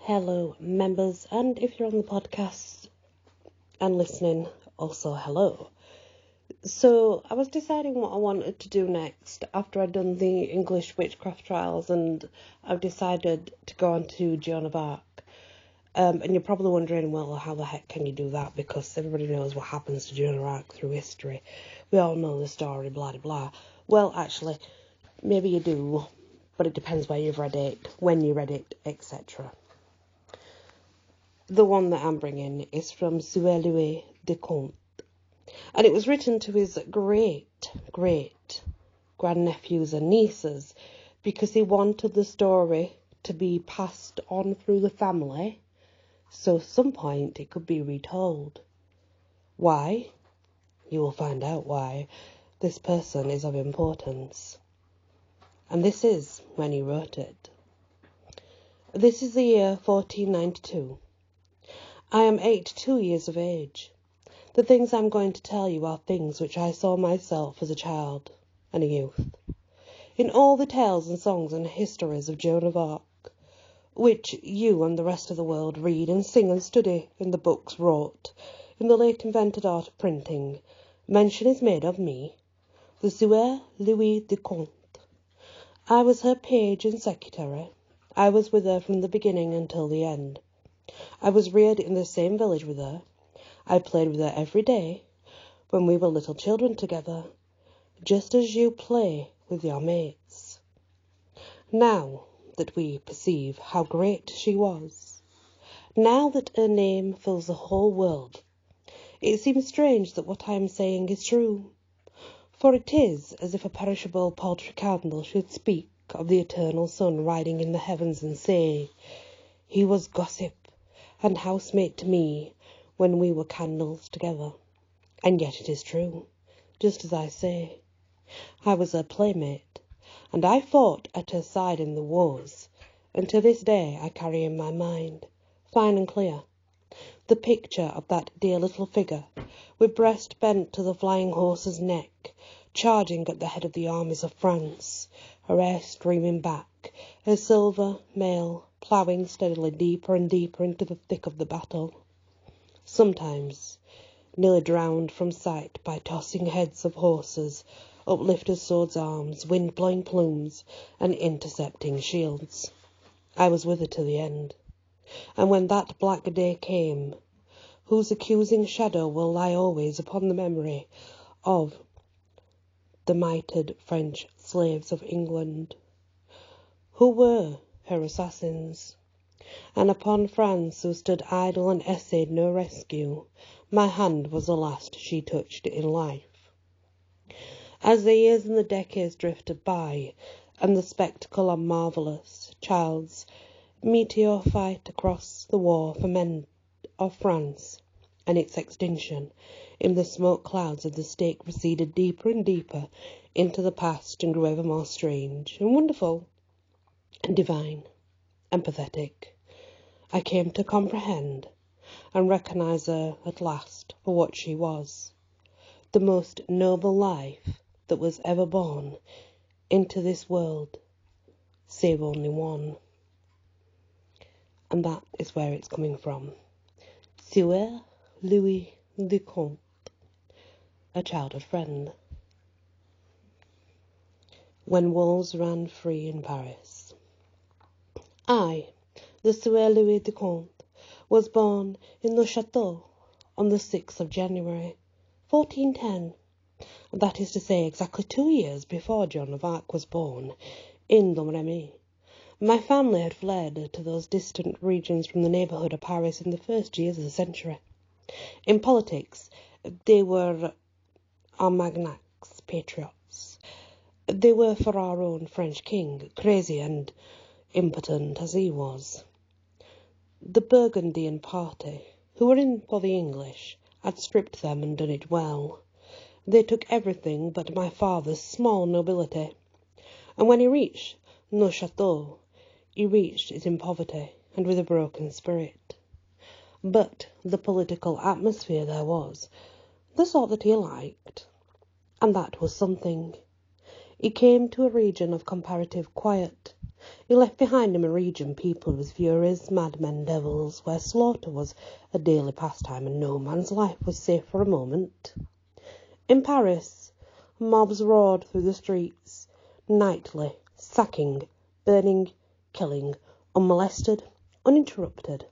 Hello, members, and if you're on the podcast and listening, also hello. So, I was deciding what I wanted to do next after I'd done the English witchcraft trials, and I've decided to go on to Joan of Arc. And you're probably wondering, well, how the heck can you do that? Because everybody knows what happens to Joan of Arc through history. We all know the story, blah, blah, blah. Well, actually, maybe you do, but it depends where you've read it, when you read it, etc. The one that I'm bringing is from Louis de Comte, and it was written to his great grandnephews and nieces because he wanted the story to be passed on through the family, so at some point it could be retold. Why? You will find out why. This person is of importance. And this is when he wrote it. This is the year 1492. I am 82 years of age. The things I'm going to tell you are things which I saw myself as a child and a youth. In all the tales and songs and histories of Joan of Arc, which you and the rest of the world read and sing and study in the books wrought in the late invented art of printing, mention is made of me, the Sieur Louis de Comte. I was her page and secretary. I was with her from the beginning until the end. I was reared in the same village with her. I played with her every day when we were little children together, just as you play with your mates. Now that we perceive how great she was, now that her name fills the whole world, it seems strange that what I am saying is true, for it is as if a perishable paltry candle should speak of the eternal sun riding in the heavens and say, "He was gossip and housemate to me when we were candles together." And yet it is true, just as I say. I was her playmate, and I fought at her side in the wars, and to this day I carry in my mind, fine and clear, the picture of that dear little figure, with breast bent to the flying horse's neck, charging at the head of the armies of France, her hair streaming back, her silver mail ploughing steadily deeper and deeper into the thick of the battle, sometimes nearly drowned from sight by tossing heads of horses, uplifted swords' arms, wind-blowing plumes, and intercepting shields. I was with her to the end, and when that black day came, whose accusing shadow will lie always upon the memory of the mitred French slaves of England, who were her assassins, and upon France who stood idle and essayed no rescue, my hand was the last she touched in life. As the years and the decades drifted by, and the spectacle of marvellous child's meteor fight across the war for men of France, and its extinction in the smoke clouds of the stake receded deeper and deeper into the past and grew ever more strange and wonderful and divine and pathetic, I came to comprehend and recognize her at last for what she was, the most noble life that was ever born into this world, save only one. And that is where it's coming from. Sieur Louis de Comte, a childhood friend. When wolves ran free in Paris. I, the Sieur Louis de Comte, was born in Le Château on the 6th of January, 1410, that is to say exactly 2 years before Joan of Arc was born, in Domremy. My family had fled to those distant regions from the neighbourhood of Paris in the first years of the century. In politics, they were Armagnacs patriots. They were for our own French king, crazy and impotent as he was. The Burgundian party, who were in for the English, had stripped them and done it well. They took everything but my father's small nobility, and when he reached Neufchâteau, he reached it in poverty and with a broken spirit. But the political atmosphere there was the sort that he liked, and that was something. He came to a region of comparative quiet, He left behind him a region peopled with furies, madmen, devils, where slaughter was a daily pastime and no man's life was safe for a moment. In Paris, mobs roared through the streets, nightly, sacking, burning, killing, unmolested, uninterrupted.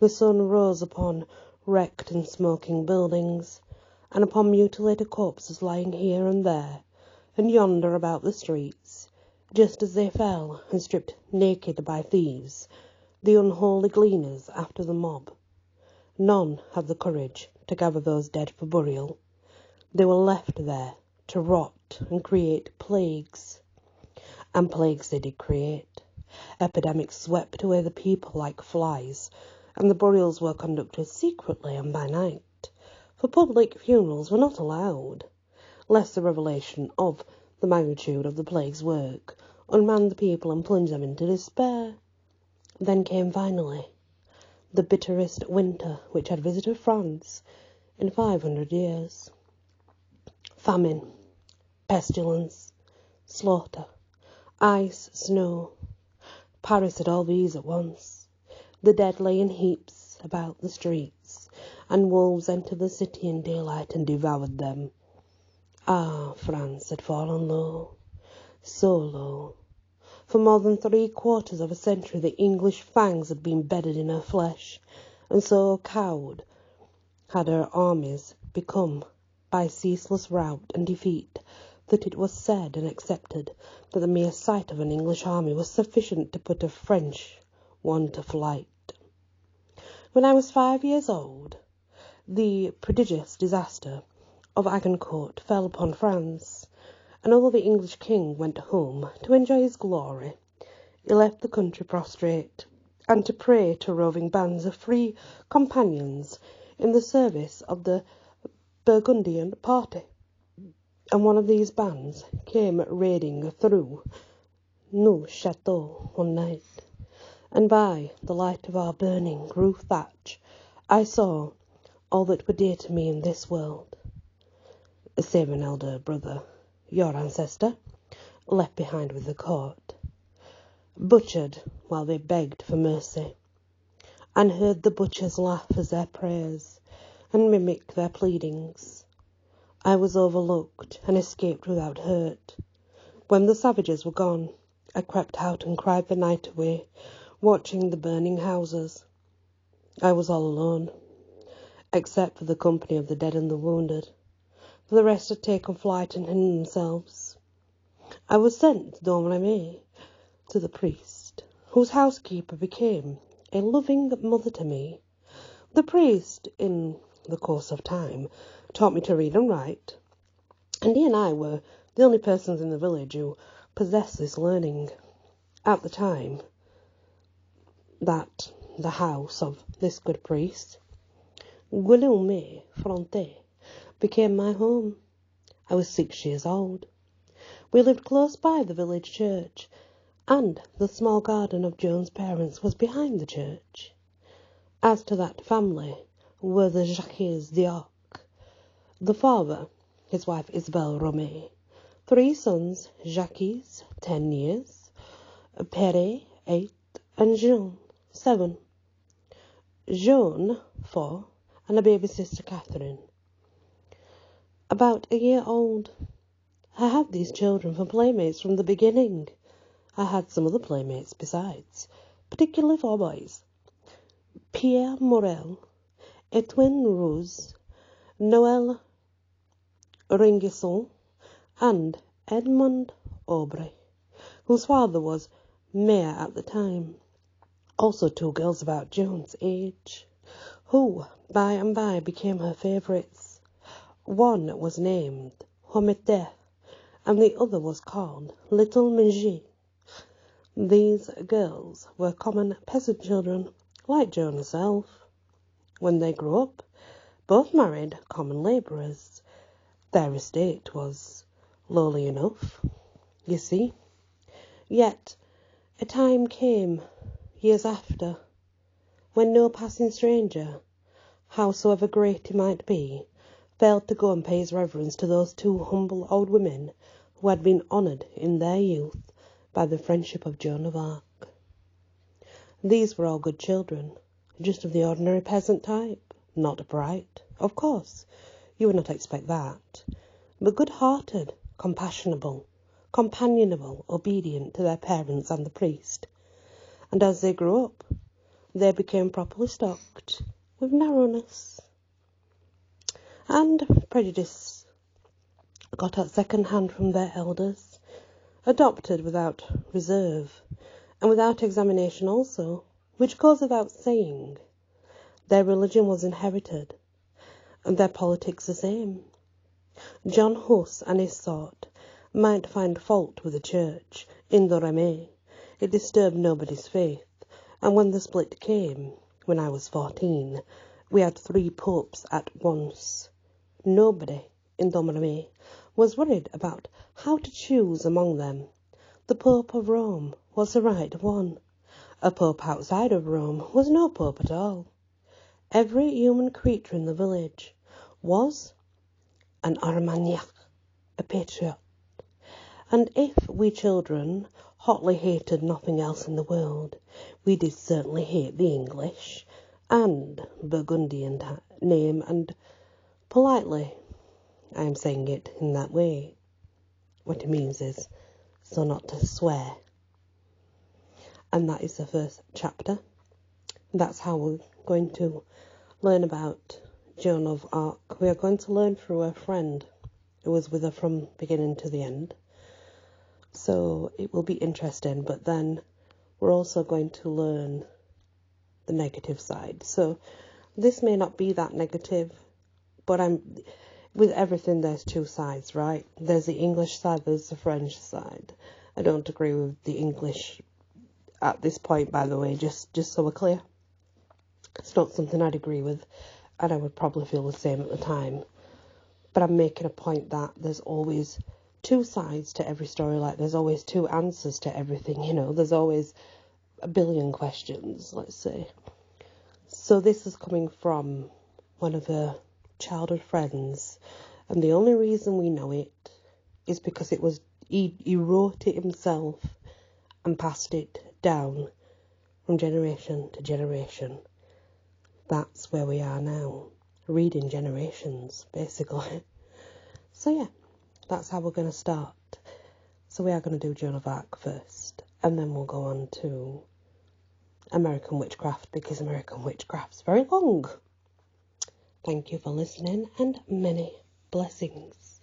The sun rose upon wrecked and smoking buildings, and upon mutilated corpses lying here and there, and yonder about the streets, just as they fell, and stripped naked by thieves, the unholy gleaners after the mob. None had the courage to gather those dead for burial. They were left there to rot and create plagues. And plagues they did create. Epidemics swept away the people like flies, and the burials were conducted secretly and by night, for public funerals were not allowed, lest the revelation of the magnitude of the plague's work unmanned the people and plunged them into despair. Then came finally the bitterest winter which had visited France in 500 years. Famine, pestilence, slaughter, ice, snow. Paris had all these at once. The dead lay in heaps about the streets, and wolves entered the city in daylight and devoured them. Ah, France had fallen low, so low. For more than 3/4 of a century the English fangs had been bedded in her flesh, and so cowed had her armies become by ceaseless rout and defeat that it was said and accepted that the mere sight of an English army was sufficient to put a French one to flight. When I was 5 years old, the prodigious disaster of Agincourt fell upon France, and although the English king went home to enjoy his glory, he left the country prostrate, and to pray to roving bands of free companions in the service of the Burgundian party. And one of these bands came raiding through Neufchâteau one night, and by the light of our burning roof thatch I saw all that were dear to me in this world, save an elder brother, your ancestor, left behind with the court, butchered while they begged for mercy, and heard the butchers laugh as their prayers, and mimic their pleadings. I was overlooked and escaped without hurt. When the savages were gone, I crept out and cried the night away, watching the burning houses. I was all alone, except for the company of the dead and the wounded, for the rest had taken flight and hidden themselves. I was sent to Domremy, to the priest, whose housekeeper became a loving mother to me. The priest, in the course of time, taught me to read and write, and he and I were the only persons in the village who possessed this learning. At the time that the house of this good priest, Guillaume Fronte, became my home. I was 6 years old. We lived close by the village church, and the small garden of Joan's parents was behind the church. As to that family were the Jacques d'Arc, the father, his wife Isabelle Romé, 3 sons, Jacques, 10 years, Pere, 8, and Jean, 7. Joan, 4, and a baby sister Catherine, about a year old. I had these children for playmates from the beginning. I had some other playmates besides, particularly 4 boys: Pierre Morel, Étienne Rose, Noël Ringuesson, and Edmond Aubrey, whose father was mayor at the time. Also 2 girls about Joan's age, who by and by became her favourites. One was named Homete, and the other was called Little Mingy. These girls were common peasant children, like Joan herself. When they grew up, both married common labourers. Their estate was lowly enough, you see. Yet a time came, years after, when no passing stranger, howsoever great he might be, failed to go and pay his reverence to those 2 humble old women who had been honoured in their youth by the friendship of Joan of Arc. These were all good children, just of the ordinary peasant type, not bright, of course, you would not expect that, but good-hearted, compassionable, companionable, obedient to their parents and the priest. And as they grew up, they became properly stocked with narrowness and prejudice, got at second hand from their elders, adopted without reserve, and without examination also, which goes without saying. Their religion was inherited, and their politics the same. John Huss and his sort might find fault with the church, in the Reme. It disturbed nobody's faith, and when the split came, when I was 14, we had 3 popes at once. Nobody in Domremy was worried about how to choose among them. The Pope of Rome was the right one. A pope outside of Rome was no pope at all. Every human creature in the village was an Armagnac, a patriot. And if we children hotly hated nothing else in the world, we did certainly hate the English and Burgundian name, and politely, I am saying it in that way. What it means is so not to swear. And that is the first chapter. That's how we're going to learn about Joan of Arc. We are going to learn through her friend who was with her from beginning to the end. So it will be interesting, but then we're also going to learn the negative side. So this may not be that negative, but with everything there's 2 sides, right? There's the English side, there's the French side. I don't agree with the English at this point, by the way, just so we're clear. It's not something I'd agree with, and I would probably feel the same at the time. But I'm making a point that there's always 2 sides to every story, like there's always 2 answers to everything, there's always a billion questions, let's say. So this is coming from one of her childhood friends, and the only reason we know it is because he wrote it himself and passed it down from generation to generation. That's where we are now, reading generations, basically. So yeah, that's how we're going to start. So we are going to do Joan of Arc first, and then we'll go on to American witchcraft, because American witchcraft's very long. Thank you for listening, and many blessings.